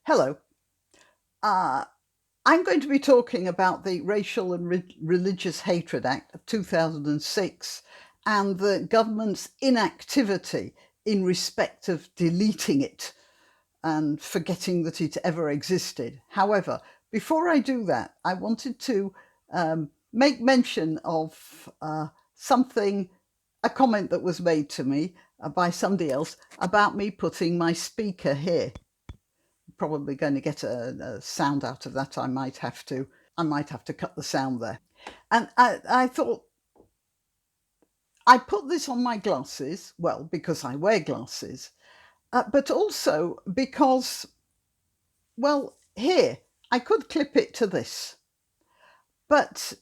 Hello. Uh, I'm going to be talking about the Racial and Religious Hatred Act of 2006 and the government's inactivity in respect of deleting it and forgetting that it ever existed. However, before I do that, I wanted to make mention of a comment that was made to me by somebody else about me putting my speaker here. Probably going to get a sound out of that. I might have to cut the sound there. And I thought I put this on my glasses, well, because I wear glasses, but also because, well, here, I could clip it to this. But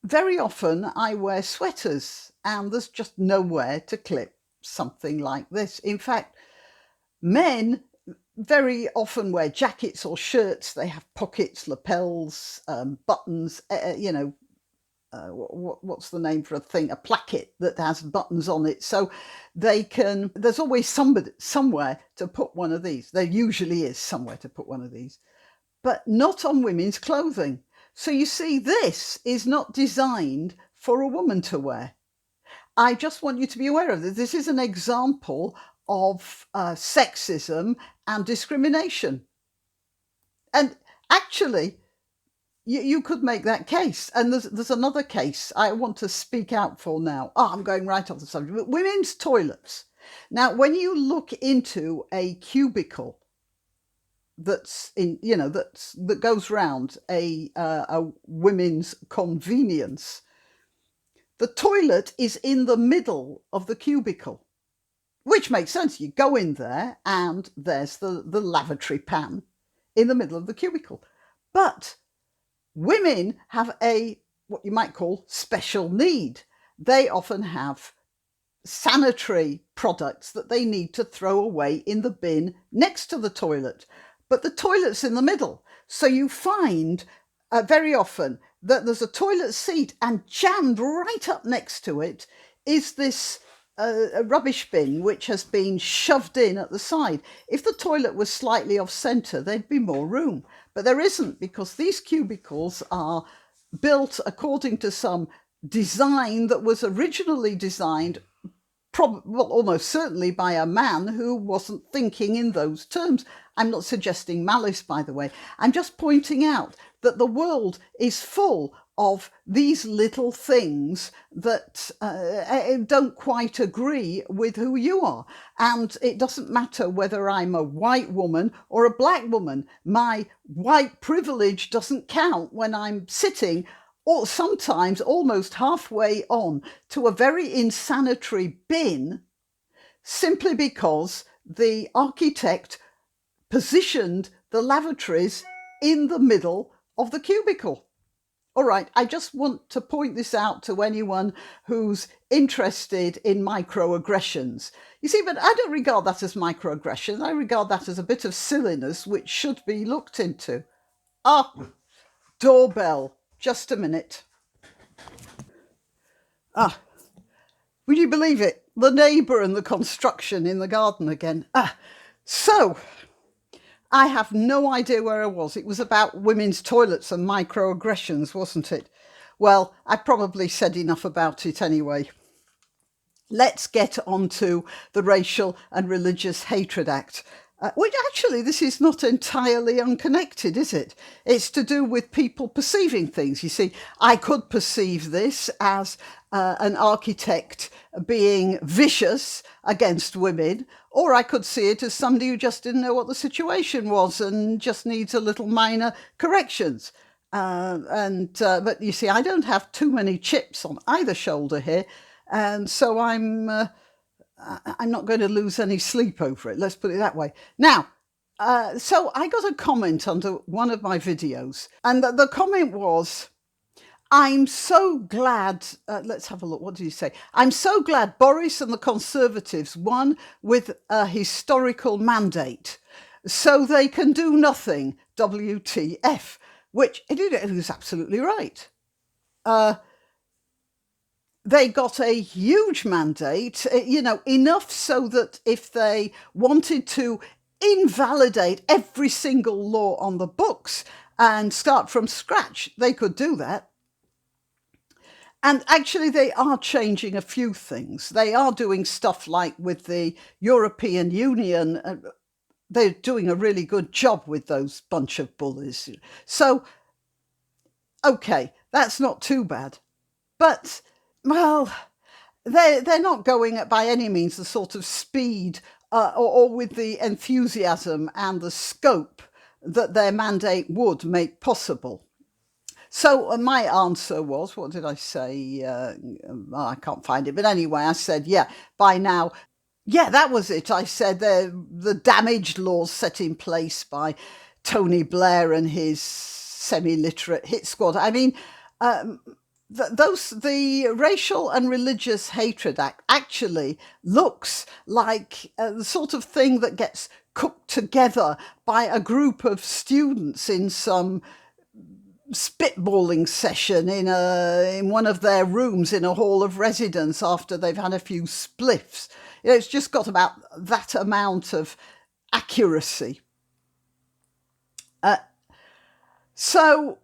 very often I wear sweaters and there's just nowhere to clip something like this. In fact, men very often wear jackets or shirts. They have pockets, lapels, buttons, what's the name for a thing? A placket that has buttons on it. So there's always somewhere to put one of these. There usually is somewhere to put one of these, but not on women's clothing. So you see, this is not designed for a woman to wear. I just want you to be aware of this. This is an example of sexism and discrimination. And actually, you could make that case. And there's another case I want to speak out for now. I'm going right off the subject. But women's toilets. Now, when you look into a cubicle that goes round a women's convenience, the toilet is in the middle of the cubicle, which makes sense. You go in there and there's the lavatory pan in the middle of the cubicle. But women have what you might call special need. They often have sanitary products that they need to throw away in the bin next to the toilet. But the toilet's in the middle. So you find very often that there's a toilet seat and jammed right up next to it is this a rubbish bin which has been shoved in at the side. If the toilet was slightly off centre, there'd be more room. But there isn't, because these cubicles are built according to some design that was originally designed almost certainly by a man who wasn't thinking in those terms. I'm not suggesting malice, by the way. I'm just pointing out that the world is full of these little things that don't quite agree with who you are. And it doesn't matter whether I'm a white woman or a black woman. My white privilege doesn't count when I'm sitting or sometimes almost halfway on to a very insanitary bin, simply because the architect positioned the lavatories in the middle of the cubicle. All right, I just want to point this out to anyone who's interested in microaggressions. You see, but I don't regard that as microaggression. I regard that as a bit of silliness which should be looked into. Doorbell. Just a minute. Would you believe it? The neighbour and the construction in the garden again. So, I have no idea where I was. It was about women's toilets and microaggressions, wasn't it? Well, I probably said enough about it anyway. Let's get on to the Racial and Religious Hatred Act. Which actually, this is not entirely unconnected, is it? It's to do with people perceiving things. You see, I could perceive this as an architect being vicious against women, or I could see it as somebody who just didn't know what the situation was and just needs a little minor corrections. But you see, I don't have too many chips on either shoulder here, and so I'm not going to lose any sleep over it. Let's put it that way. Now, so I got a comment under one of my videos, and the comment was, I'm so glad, let's have a look, what did you say? I'm so glad Boris and the Conservatives won with a historical mandate, so they can do nothing, WTF, which it was absolutely right. They got a huge mandate, enough so that if they wanted to invalidate every single law on the books and start from scratch. They could do that. And actually, they are changing a few things. They are doing stuff like with the European Union. They're doing a really good job with those bunch of bullies. So, okay, that's not too bad. But, well, they're not going at by any means the sort of speed or with the enthusiasm and the scope that their mandate would make possible. So my answer was, what did I say? I can't find it. But anyway, I said, yeah, by now, yeah, that was it. I said the damaged laws set in place by Tony Blair and his semi-literate hit squad. I mean, the Racial and Religious Hatred Act actually looks like the sort of thing that gets cooked together by a group of students in some spitballing session in one of their rooms in a hall of residence after they've had a few spliffs. It's just got about that amount of accuracy. So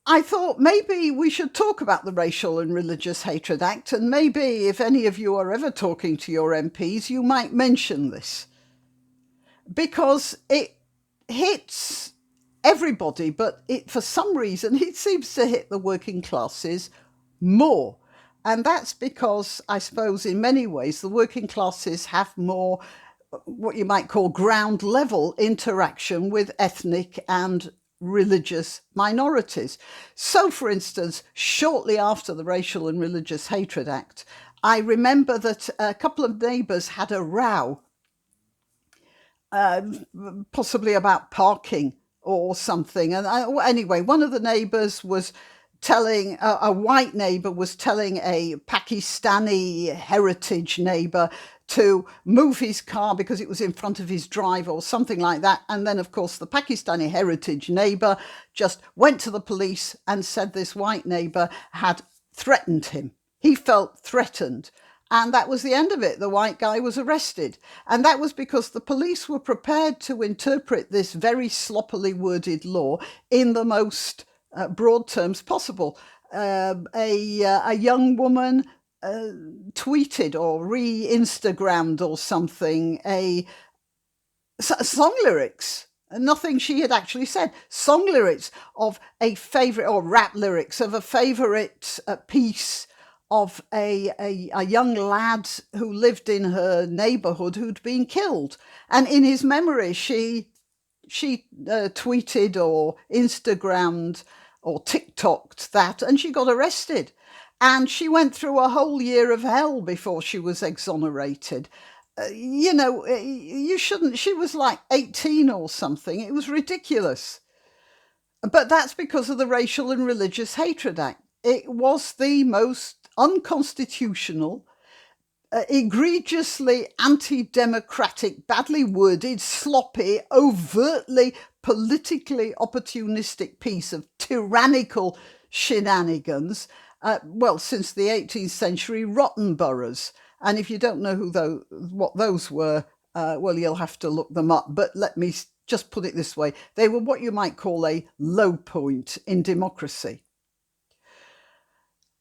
I thought maybe we should talk about the Racial and Religious Hatred Act, and maybe if any of you are ever talking to your MPs, you might mention this, because it hits everybody, but for some reason it seems to hit the working classes more. And that's because, I suppose, in many ways, the working classes have more what you might call ground level interaction with ethnic and religious minorities. So, for instance, shortly after the Racial and Religious Hatred Act, I remember that a couple of neighbours had a row, possibly about parking or something. And anyway, one of the neighbours was telling, a white neighbour was telling a Pakistani heritage neighbour to move his car because it was in front of his drive or something like that. And then, of course, the Pakistani heritage neighbour just went to the police and said this white neighbour had threatened him. He felt threatened. And that was the end of it. The white guy was arrested. And that was because the police were prepared to interpret this very sloppily worded law in the most broad terms possible. A young woman tweeted or re-Instagrammed or something song lyrics, nothing she had actually said, song lyrics of a favourite, or rap lyrics of a favourite piece of a young lad who lived in her neighbourhood who'd been killed. And in his memory, she tweeted or Instagrammed or TikToked that, and she got arrested. And she went through a whole year of hell before she was exonerated. You shouldn't, she was like 18 or something. It was ridiculous. But that's because of the Racial and Religious Hatred Act. It was the most unconstitutional, egregiously anti-democratic, badly worded, sloppy, overtly politically opportunistic piece of tyrannical shenanigans, since the 18th century rotten boroughs. And if you don't know what those were, you'll have to look them up. But let me just put it this way. They were what you might call a low point in democracy.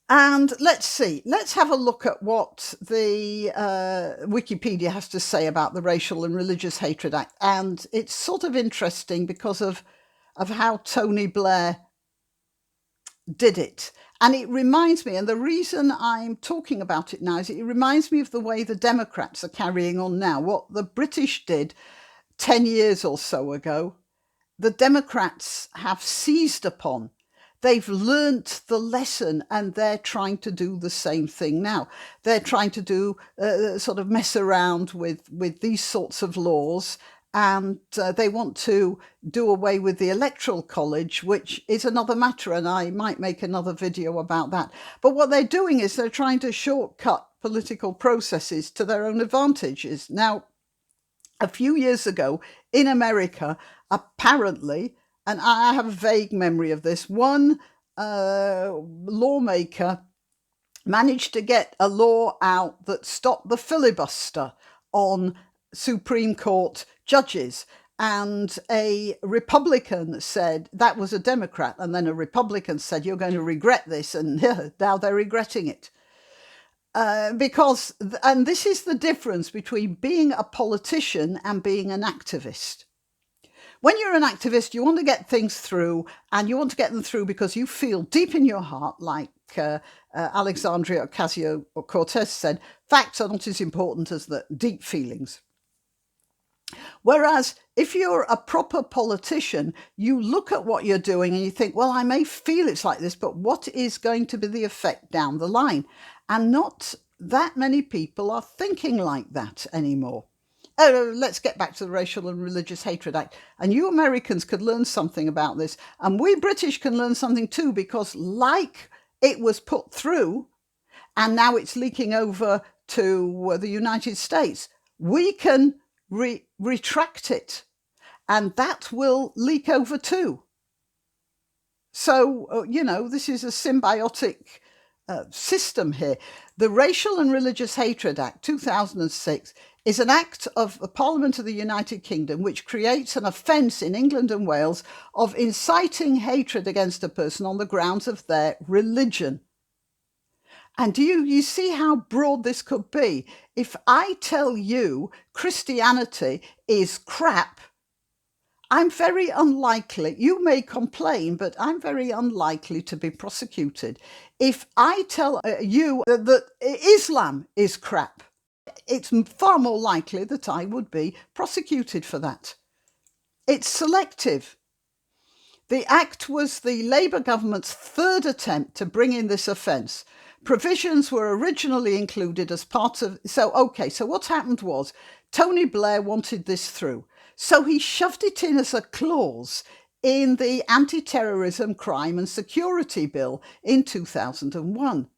And let's have a look at what the Wikipedia has to say about the Racial and Religious Hatred Act. And it's sort of interesting because of how Tony Blair did it. And it reminds me, and the reason I'm talking about it now is it reminds me of the way the Democrats are carrying on now. What the British did 10 years or so ago, the Democrats have seized upon. They've learnt the lesson and they're trying to do the same thing now. They're trying to do sort of mess around with these sorts of laws, and they want to do away with the Electoral College, which is another matter, and I might make another video about that. But what they're doing is they're trying to shortcut political processes to their own advantages. Now, a few years ago in America, apparently, and I have a vague memory of this, one lawmaker managed to get a law out that stopped the filibuster on Supreme Court judges. And a Republican said, that was a Democrat, and then a Republican said, you're going to regret this, and now they're regretting it. And this is the difference between being a politician and being an activist. When you're an activist, you want to get things through, and you want to get them through because you feel deep in your heart, like Alexandria Ocasio-Cortez said, facts are not as important as the deep feelings. Whereas if you're a proper politician, you look at what you're doing and you think, well, I may feel it's like this, but what is going to be the effect down the line? And not that many people are thinking like that anymore. Let's get back to the Racial and Religious Hatred Act. And you Americans could learn something about this. And we British can learn something too, because like it was put through and now it's leaking over to the United States, we can retract it, and that will leak over too. So, this is a symbiotic system here. The Racial and Religious Hatred Act 2006 is an act of the Parliament of the United Kingdom which creates an offence in England and Wales of inciting hatred against a person on the grounds of their religion. And do you see how broad this could be? If I tell you Christianity is crap, I'm very unlikely, you may complain, but I'm very unlikely to be prosecuted. If I tell you that Islam is crap, it's far more likely that I would be prosecuted for that. It's selective. The Act was the Labour government's third attempt to bring in this offence. Provisions were originally included as part of... So what happened was Tony Blair wanted this through. So he shoved it in as a clause in the Anti-Terrorism, Crime and Security Bill in 2001.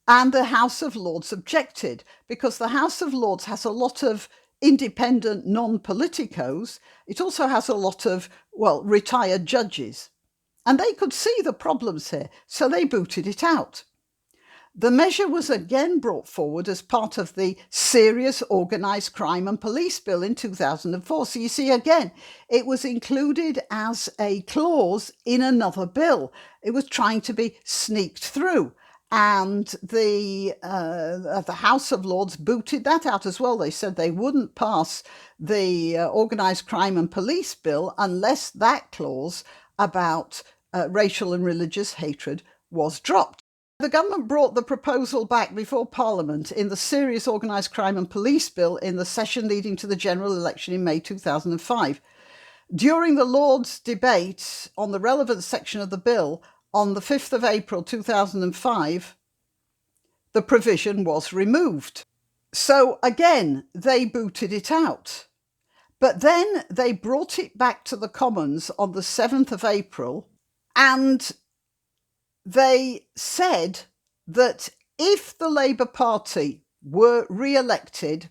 And the House of Lords objected, because the House of Lords has a lot of independent non-politicos. It also has a lot of, retired judges. And they could see the problems here, so they booted it out. The measure was again brought forward as part of the Serious Organised Crime and Police Bill in 2004. So you see, again, it was included as a clause in another bill. It was trying to be sneaked through. And the House of Lords booted that out as well. They said they wouldn't pass the Organised Crime and Police Bill unless that clause about racial and religious hatred was dropped. The government brought the proposal back before Parliament in the Serious Organised Crime and Police Bill in the session leading to the general election in May 2005. During the Lords' debate on the relevant section of the bill on the 5th of April 2005, the provision was removed. So again, they booted it out. But then they brought it back to the Commons on the 7th of April, and they said that if the Labour Party were re-elected,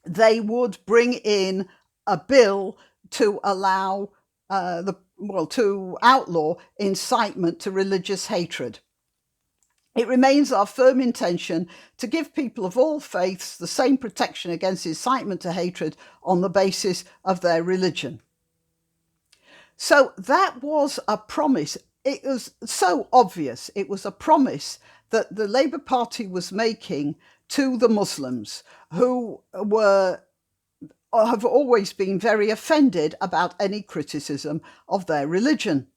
they would bring in a bill to allow to outlaw incitement to religious hatred. It remains our firm intention to give people of all faiths the same protection against incitement to hatred on the basis of their religion. So that was a promise. It was so obvious. It was a promise that the Labour Party was making to the Muslims, who have always been very offended about any criticism of their religion.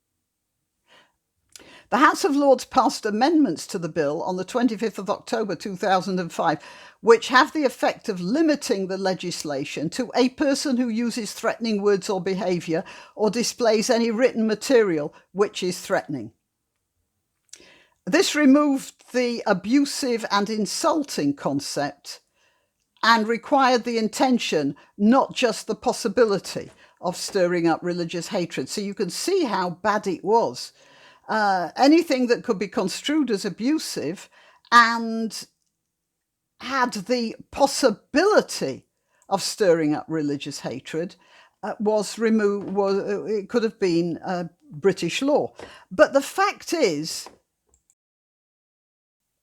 The House of Lords passed amendments to the bill on the 25th of October 2005, which have the effect of limiting the legislation to a person who uses threatening words or behaviour or displays any written material which is threatening. This removed the abusive and insulting concept and required the intention, not just the possibility, of stirring up religious hatred. So you can see how bad it was. Anything that could be construed as abusive and had the possibility of stirring up religious hatred was removed. It could have been British law. But the fact is,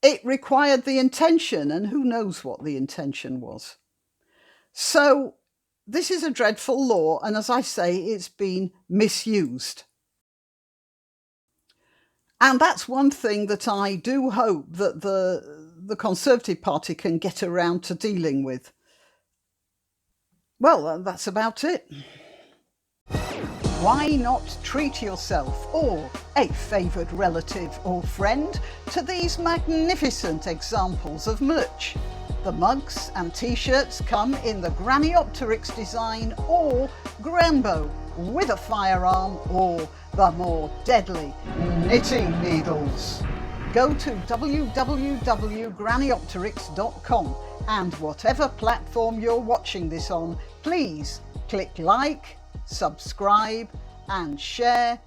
it required the intention, and who knows what the intention was. So This is a dreadful law, and as I say, it's been misused. And that's one thing that I do hope that the Conservative Party can get around to dealing with. Well, that's about it. Why not treat yourself or a favoured relative or friend to these magnificent examples of merch? The mugs and t-shirts come in the Graniopteryx design or Grambo with a firearm or the more deadly knitting needles. Go to www.graniopteryx.com and whatever platform you're watching this on, please click like, subscribe and share.